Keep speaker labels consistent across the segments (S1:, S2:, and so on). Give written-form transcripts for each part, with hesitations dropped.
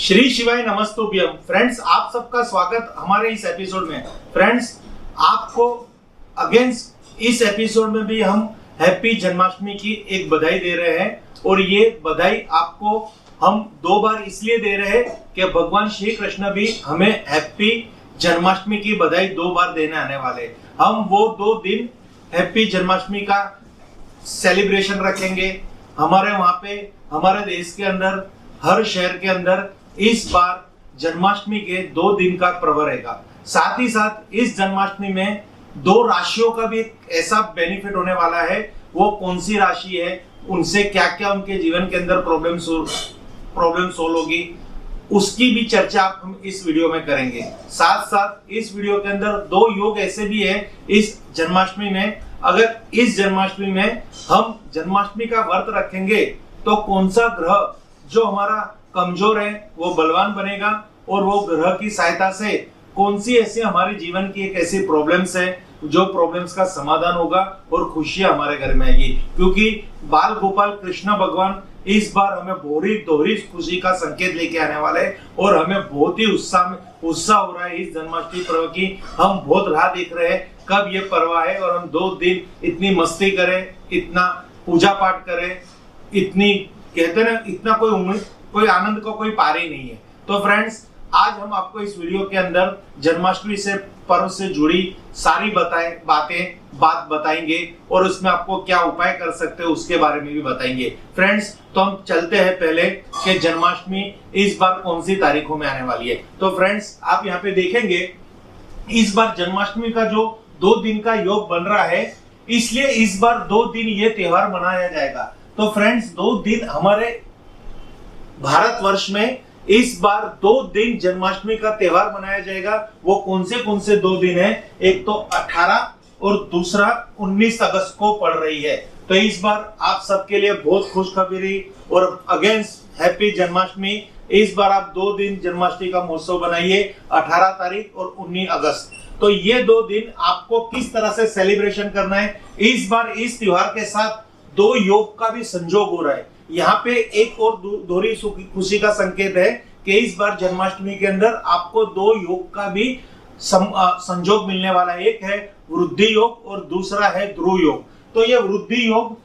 S1: श्री शिवाय नमस्तुभ्यम। फ्रेंड्स, आप सबका स्वागत हमारे इस एपिसोड में। फ्रेंड्स, आपको अगेंस्ट इस एपिसोड में भी हम हैप्पी जन्माष्टमी की एक बधाई दे रहे हैं और ये बधाई आपको हम दो बार इसलिए दे रहे हैं कि भगवान श्री कृष्ण भी हमें हैप्पी जन्माष्टमी की बधाई दो बार देने आने वाले। हम वो 2 दिन हैप्पी जन्माष्टमी का सेलिब्रेशन रखेंगे। हमारे वहां पे हमारे देश के अंदर हर शहर के अंदर इस बार जन्माष्टमी के 2 दिन का पर्व रहेगा। साथ ही साथ इस जन्माष्टमी में 2 राशियों का भी एक ऐसा बेनिफिट होने वाला है। वो कौन सी राशि है, उनसे क्या क्या उनके जीवन के अंदर प्रॉब्लम सोल्व होगी, उसकी भी चर्चा हम इस वीडियो में करेंगे। साथ साथ इस वीडियो के अंदर 2 योग ऐसे भी है इस जन्माष्टमी में। अगर इस जन्माष्टमी में हम जन्माष्टमी का व्रत रखेंगे तो कौन सा ग्रह जो हमारा कमजोर है वो बलवान बनेगा और वो ग्रह की सहायता से कौन सी ऐसी हमारे जीवन की एक ऐसी प्रॉब्लम्स है जो प्रॉब्लम्स का समाधान होगा और खुशियां हमारे घर में आएगी। क्योंकि बाल गोपाल कृष्ण भगवान इस बार हमें दोहरी खुशी का संकेत लेके आने वाले हैं और हमें बहुत ही उत्साह हो रहा है इस जन्माष्टमी पर्व की। हम बहुत राह देख रहे हैं कब ये पर्व है और हम 2 दिन इतनी मस्ती करें, इतना पूजा पाठ करें, इतनी कहते ना इतना कोई आनंद का कोई पार ही नहीं है। तो फ्रेंड्स, आज हम आपको इस वीडियो के अंदर जन्माष्टमी से पर्व से जुड़ी सारी बात बताएंगे और उसमें आपको क्या उपाय कर सकते हो उसके बारे में भी बताएंगे। फ्रेंड्स, तो हम चलते हैं पहले कि जन्माष्टमी इस बार कौन सी तारीखों में आने वाली है। तो फ्रेंड्स, आप यहाँ पे देखेंगे इस बार जन्माष्टमी का जो 2 दिन का योग बन रहा है, इसलिए इस बार 2 दिन ये त्योहार मनाया जाएगा। तो फ्रेंड्स, 2 दिन हमारे भारतवर्ष में इस बार 2 दिन जन्माष्टमी का त्योहार मनाया जाएगा। वो कौन से 2 दिन है? एक तो 18 और दूसरा 19 अगस्त को पड़ रही है। तो इस बार आप सबके लिए बहुत खुशखबरी और अगेंस्ट हैप्पी जन्माष्टमी। इस बार आप 2 दिन जन्माष्टमी का महोत्सव बनाइए, 18 तारीख और 19 अगस्त। तो ये 2 दिन आपको किस तरह से सेलिब्रेशन करना है, इस बार इस त्योहार के साथ 2 योग का भी संयोग हो रहा है। यहाँ पे एक और दोहरी खुशी का संकेत है कि इस बार जन्माष्टमी के अंदर आपको 2 योग का भी संयोग मिलने वाला है। एक है वृद्धि योग और दूसरा है ध्रुव योग। तो ये वृद्धि योग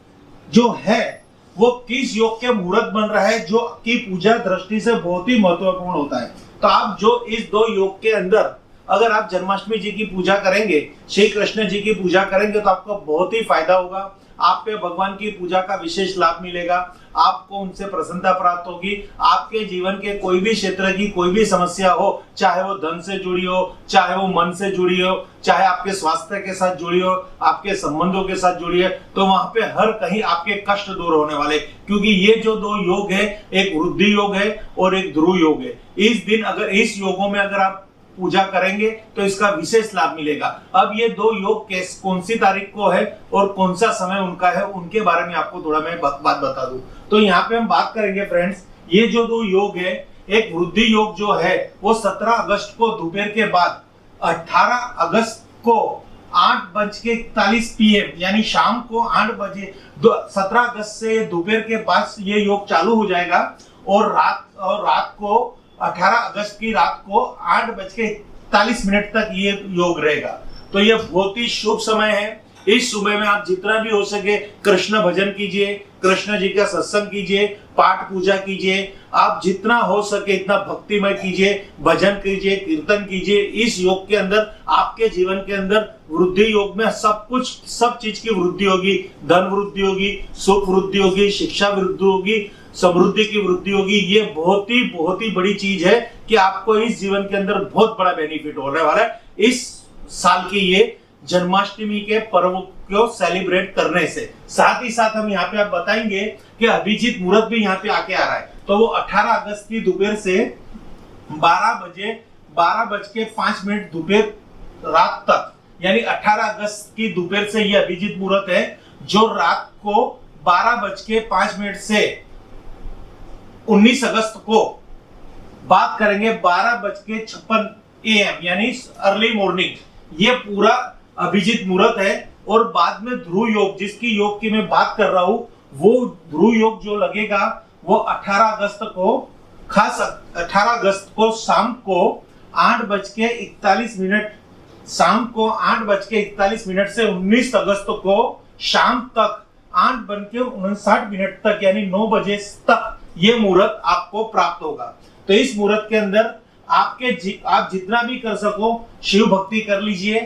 S1: जो है वो किस योग के मुहूर्त बन रहा है, जो की पूजा दृष्टि से बहुत ही महत्वपूर्ण होता है। तो आप जो इस 2 योग के अंदर अगर आप जन्माष्टमी जी की पूजा करेंगे, श्री कृष्ण जी की पूजा करेंगे, तो आपको बहुत ही फायदा होगा। आप पे भगवान की पूजा का विशेष लाभ मिलेगा, आपको उनसे प्रसन्नता प्राप्त होगी। आपके जीवन के कोई भी क्षेत्र की कोई भी समस्या हो, चाहे वो धन से जुड़ी हो, चाहे वो मन से जुड़ी हो, चाहे आपके स्वास्थ्य के साथ जुड़ी हो, आपके संबंधों के साथ जुड़ी है, तो वहां पे हर कहीं आपके कष्ट दूर होने वाले। क्योंकि ये जो 2 योग है, एक वृद्धि योग है और एक ध्रुव योग है। इस दिन अगर इस योगों में अगर आप पूजा करेंगे तो इसका विशेष लाभ मिलेगा। अब ये 2 योग कौन सी तारीख को है और कौन सा समय उनका है, उनके बारे में आपको थोड़ा मैं बात बता दूं। तो यहाँ पे हम बात करेंगे फ्रेंड्स, ये जो 2 योग है, एक वृद्धि योग जो है वो 17 अगस्त को दोपहर के बाद 18 अगस्त को 8:41 PM यानी शाम को 8 बजे 17 अगस्त से दोपहर के बाद ये योग चालू हो जाएगा और रात को 18 अगस्त की रात को 8:41 तक ये योग रहेगा। तो ये बहुत ही शुभ समय है। इस सुबह में आप जितना भी हो सके कृष्ण भजन कीजिए, कृष्ण जी का सत्संग कीजिए, पाठ पूजा कीजिए। आप जितना हो सके इतना भक्तिमय कीजिए, भजन कीजिए, कीर्तन कीजिए। इस योग के अंदर आपके जीवन के अंदर वृद्धि योग में सब चीज की वृद्धि होगी। धन वृद्धि होगी, सुख वृद्धि होगी, शिक्षा वृद्धि होगी, समृद्धि की वृद्धि होगी। ये बहुत ही बड़ी चीज है कि आपको इस जीवन के अंदर बहुत बड़ा बेनिफिट होने वाला है इस साल की ये जन्माष्टमी के पर्व को सेलिब्रेट करने से। साथ ही साथ हम यहाँ पे आप बताएंगे कि अभिजीत मुहूर्त भी यहाँ पे आके आ रहा है। तो वो 18 अगस्त की दोपहर से 12:05 दोपहर रात तक, यानी 18 अगस्त की दोपहर से ये अभिजीत मुहूर्त है, जो रात को 12:05 से 19 अगस्त को बात करेंगे 12:56 AM यानी अर्ली मॉर्निंग। ये पूरा अभिजीत मुहूर्त है। और बाद में ध्रुव योग, जिसकी योग की मैं बात कर रहा हूं, वो ध्रुव योग जो लगेगा वो 18 अगस्त को खास 18 अगस्त को शाम को 8:41 शाम को 8:41 से 19 अगस्त को शाम तक 8:59 तक यानी 9 बजे तक ये मुहूर्त आपको प्राप्त होगा। तो इस मुहूर्त के अंदर आप जितना भी कर सको शिव भक्ति कर लीजिए,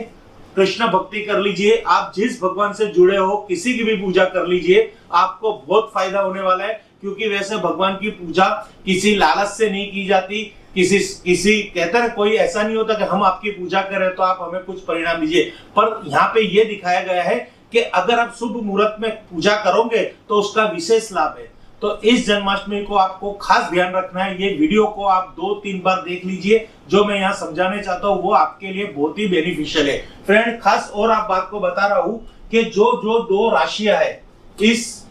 S1: कृष्ण भक्ति कर लीजिए, आप जिस भगवान से जुड़े हो किसी की भी पूजा कर लीजिए, आपको बहुत फायदा होने वाला है। क्योंकि वैसे भगवान की पूजा किसी लालच से नहीं की जाती, किसी कहते हैं कोई ऐसा नहीं होता कि हम आपकी पूजा करें तो आप हमें कुछ परिणाम दीजिए, पर यहाँ पे ये दिखाया गया है कि अगर आप शुभ मुहूर्त में पूजा करोगे तो उसका विशेष लाभ है। तो इस जन्माष्टमी को आपको खास ध्यान रखना है। ये वीडियो को आप 2-3 बार देख लीजिए, जो मैं यहाँ समझाने चाहता हूँ वो आपके लिए बहुत ही बेनिफिशियल है। फ्रेंड, खास और आप बात को बता रहा हूं कि जो 2 राशियां है इस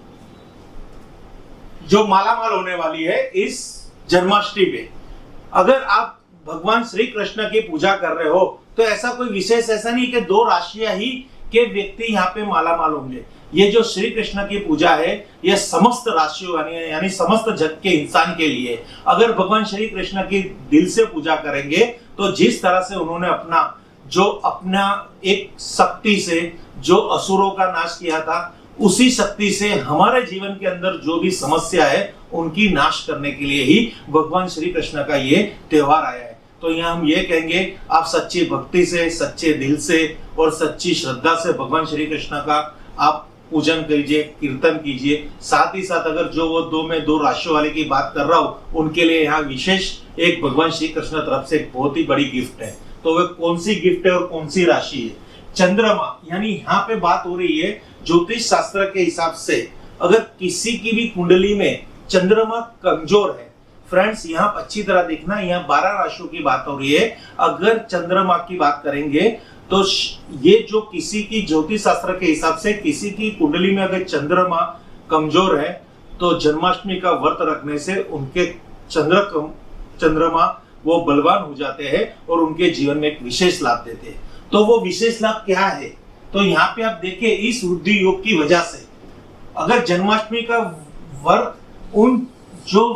S1: जो मालामाल होने वाली है इस जन्माष्टमी पे, अगर आप भगवान श्री कृष्ण की पूजा कर रहे हो तो ऐसा कोई विशेष ऐसा नहीं कि 2 राशियां ही के व्यक्ति यहाँ पे मालामाल होंगे। ये जो श्री कृष्ण की पूजा है ये समस्त राशियों यानी समस्त जग के इंसान के लिए। अगर भगवान श्री कृष्ण की दिल से पूजा करेंगे तो जिस तरह से उन्होंने अपना एक शक्ति से जो असुरों का नाश किया था, उसी शक्ति से हमारे जीवन के अंदर जो भी समस्या है उनकी नाश करने के लिए ही भगवान श्री कृष्ण का ये त्योहार आया है। तो यहाँ हम ये कहेंगे, आप सच्ची भक्ति से, सच्चे दिल से और सच्ची श्रद्धा से भगवान श्री कृष्ण का आप पूजन कीजिए, कीर्तन कीजिए। साथ ही साथ अगर जो वो 2 राशियों वाले की बात कर रहा हूँ उनके लिए यहाँ विशेष एक भगवान श्री कृष्ण तरफ से एक बहुत ही बड़ी गिफ्ट है। तो वह कौन सी गिफ्ट है और कौन सी राशि है? चंद्रमा, यानी यहाँ पे बात हो रही है ज्योतिष शास्त्र के हिसाब से अगर किसी की भी कुंडली में चंद्रमा कमजोर है, फ्रेंड्स यहाँ अच्छी तरह देखना, यहाँ 12 राशियों की बात हो रही है। अगर चंद्रमा की बात करेंगे तो ये जो किसी की ज्योतिष शास्त्र के हिसाब से किसी की कुंडली में अगर चंद्रमा कमजोर है तो जन्माष्टमी का व्रत रखने से उनके चंद्रमा वो बलवान हो जाते हैं और उनके जीवन में एक विशेष लाभ देते हैं। तो वो विशेष लाभ क्या है? तो यहाँ पे आप देखें, इस वृद्धि योग की वजह से अगर जन्माष्टमी का व्रत उन जो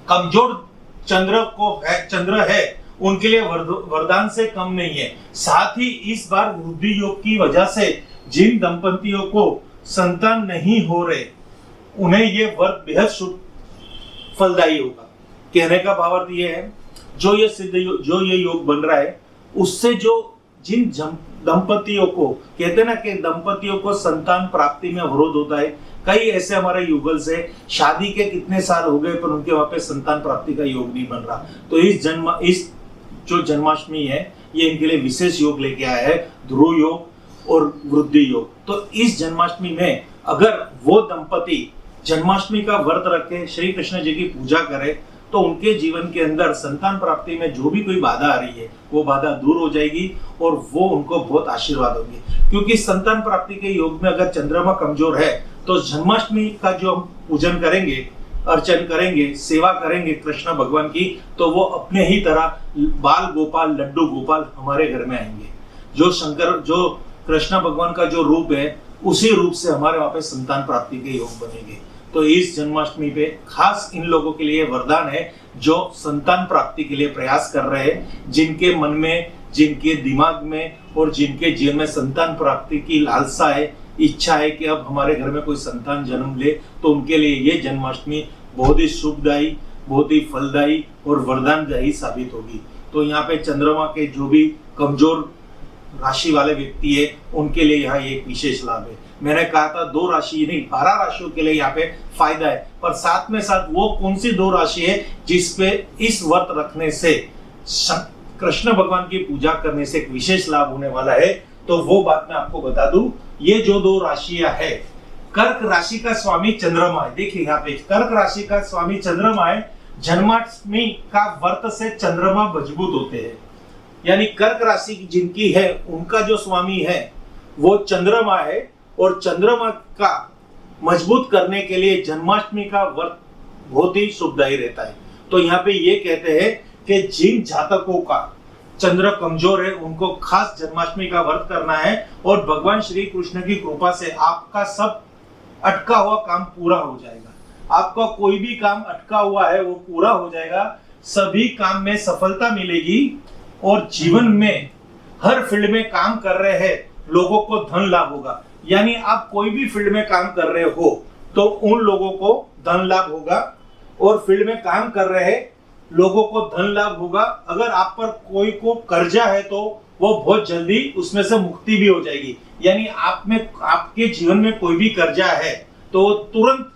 S1: कमजोर चंद्र है उनके लिए वरदान से कम नहीं है। साथ ही इस बार वृद्धि योग की वजह से जिन दंपतियों को संतान नहीं हो रहे उन्हें ये व्रत बेहद शुभ फलदायी होगा। कहने का भावार्थ ये है, जो ये योग बन रहा है उससे जिन दंपतियों को कहते हैं ना कि दंपतियों को संतान प्राप्ति में अवरोध होता है। कई ऐसे हमारे युगल से शादी के कितने साल हो गए पर उनके वहां पे संतान प्राप्ति का योग नहीं बन रहा। तो इस जो जन्माष्टमी है ये इनके लिए विशेष योग लेके आया है, ध्रुव योग और वृद्धि योग। तो इस जन्माष्टमी में अगर वो दंपति जन्माष्टमी का व्रत रखे, श्री कृष्ण जी की पूजा करे तो उनके जीवन के अंदर संतान प्राप्ति में जो भी कोई बाधा आ रही है वो बाधा दूर हो जाएगी और वो उनको बहुत आशीर्वाद होंगे। क्योंकि संतान प्राप्ति के योग में अगर चंद्रमा कमजोर है तो जन्माष्टमी का जो हम पूजन करेंगे, अर्चन करेंगे, सेवा करेंगे कृष्ण भगवान की, तो वो अपने ही तरह बाल गोपाल, लड्डू गोपाल हमारे घर में आएंगे। जो कृष्ण भगवान का जो रूप है उसी रूप से हमारे वहां पे संतान प्राप्ति के योग बनेंगे। तो इस जन्माष्टमी पे खास इन लोगों के लिए वरदान है जो संतान प्राप्ति के लिए प्रयास कर रहे हैं, जिनके मन में, जिनके दिमाग में और जिनके जीवन में संतान प्राप्ति की लालसा है, इच्छा है कि अब हमारे घर में कोई संतान जन्म ले, तो उनके लिए ये जन्माष्टमी बहुत ही शुभदायी, बहुत ही फलदायी और वरदानदायी साबित होगी। तो यहाँ पे चंद्रमा के जो भी कमजोर राशि वाले व्यक्ति है उनके लिए यहाँ एक विशेष लाभ है। मैंने कहा था 2 राशि नहीं 12 राशियों के लिए यहाँ पे फायदा है, पर साथ में साथ वो कौन सी 2 राशि है जिसपे इस व्रत रखने से कृष्ण भगवान की पूजा करने से एक विशेष लाभ होने वाला है। तो वो बात मैं आपको बता दूं, ये जो 2 राशियां है, कर्क राशि का स्वामी चंद्रमा है। देखिए यहाँ पे कर्क राशि का स्वामी चंद्रमा है। जन्माष्टमी का व्रत से चंद्रमा मजबूत होते हैं, यानी कर्क राशि जिनकी है उनका जो स्वामी है वो चंद्रमा है और चंद्रमा का मजबूत करने के लिए जन्माष्टमी का व्रत बहुत ही शुभदायी रहता है। तो यहाँ पे ये कहते हैं कि जिन जातकों का चंद्र कमजोर है उनको खास जन्माष्टमी का व्रत करना है और भगवान श्री कृष्ण की कृपा से आपका सब अटका हुआ काम पूरा हो जाएगा। आपका कोई भी काम अटका हुआ है वो पूरा हो जाएगा, सभी काम में सफलता मिलेगी और जीवन में हर फील्ड में काम कर रहे हैं लोगों को धन लाभ होगा। यानी आप कोई भी फील्ड में काम कर रहे हो तो उन लोगों को धन लाभ होगा और फील्ड में काम कर रहे लोगों को धन लाभ होगा। अगर आप पर कोई को कर्जा है तो वो बहुत जल्दी उसमें से मुक्ति भी हो जाएगी। यानी आप में, आपके जीवन में कोई भी कर्जा है तो तुरंत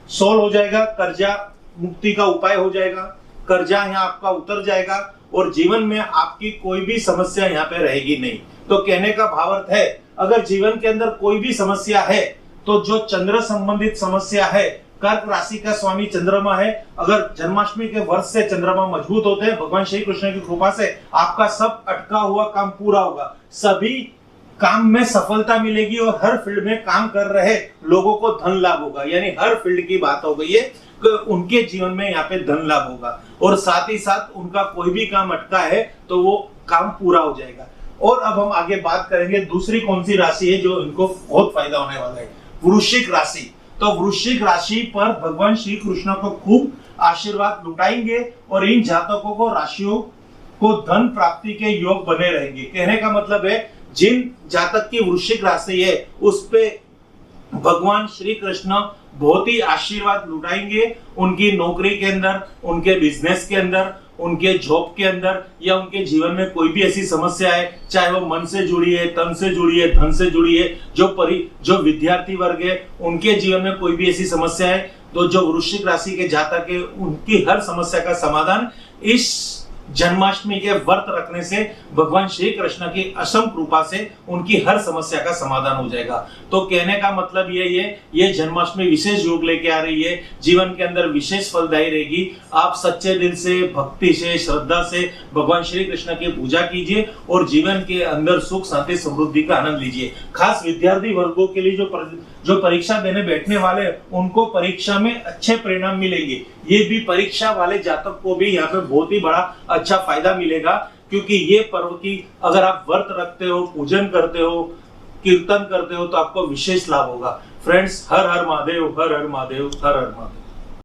S1: सॉल्व हो जाएगा, कर्जा मुक्ति का उपाय हो जाएगा, कर्जा यहाँ आपका उतर जाएगा और जीवन में आपकी कोई भी समस्या यहाँ पे रहेगी नहीं। तो कहने का भावार्थ है, अगर जीवन के अंदर कोई भी समस्या है तो जो चंद्र संबंधित समस्या है, कर्क राशि का स्वामी चंद्रमा है, अगर जन्माष्टमी के वर्ष से चंद्रमा मजबूत होते हैं भगवान श्री कृष्ण की कृपा से आपका सब अटका हुआ काम पूरा होगा, सभी काम में सफलता मिलेगी और हर फील्ड में काम कर रहे लोगों को धन लाभ होगा। यानी हर फील्ड की बात हो गई है कि उनके जीवन में यहाँ पे धन लाभ होगा और साथ ही साथ उनका कोई भी काम अटका है तो वो काम पूरा हो जाएगा। और अब हम आगे बात करेंगे दूसरी कौन सी राशि है जो इनको बहुत फायदा होने वाला है, वृश्चिक राशि। तो वृश्चिक राशि पर भगवान श्री कृष्ण को खूब आशीर्वाद लुटाएंगे और इन जातकों को राशियों को धन प्राप्ति के योग बने रहेंगे। कहने का मतलब है जिन जातक की वृश्चिक राशि है उस पे भगवान श्री कृष्ण बहुत ही आशीर्वाद लुटाएंगे। उनकी नौकरी के अंदर, उनके बिजनेस के अंदर, उनके जॉब के अंदर या उनके जीवन में कोई भी ऐसी समस्या है, चाहे वो मन से जुड़ी है, तन से जुड़ी है, धन से जुड़ी है, जो विद्यार्थी वर्ग है उनके जीवन में कोई भी ऐसी समस्या है तो जो वृश्चिक राशि के जातक है उनकी हर समस्या का समाधान इस जन्माष्टमी के व्रत रखने से भगवान श्री कृष्ण की असम कृपा से उनकी हर समस्या का समाधान हो जाएगा। तो कहने का मतलब ये जन्माष्टमी विशेष योग लेके आ रही है, जीवन के अंदर विशेष फलदायी रहेगी। आप सच्चे दिल से, भक्ति से, श्रद्धा से भगवान श्री कृष्ण की पूजा कीजिए और जीवन के अंदर सुख शांति समृद्धि का आनंद लीजिए। खास विद्यार्थी वर्गों के लिए जो परीक्षा देने बैठने वाले उनको परीक्षा में अच्छे परिणाम मिलेंगे। ये भी परीक्षा वाले जातक को भी यहाँ पे बहुत ही बड़ा अच्छा फायदा मिलेगा, क्योंकि ये पर्व की अगर आप व्रत रखते हो, पूजन करते हो, कीर्तन करते हो तो आपको विशेष लाभ होगा। फ्रेंड्स, हर हर महादेव, हर हर महादेव, हर हर महादेव।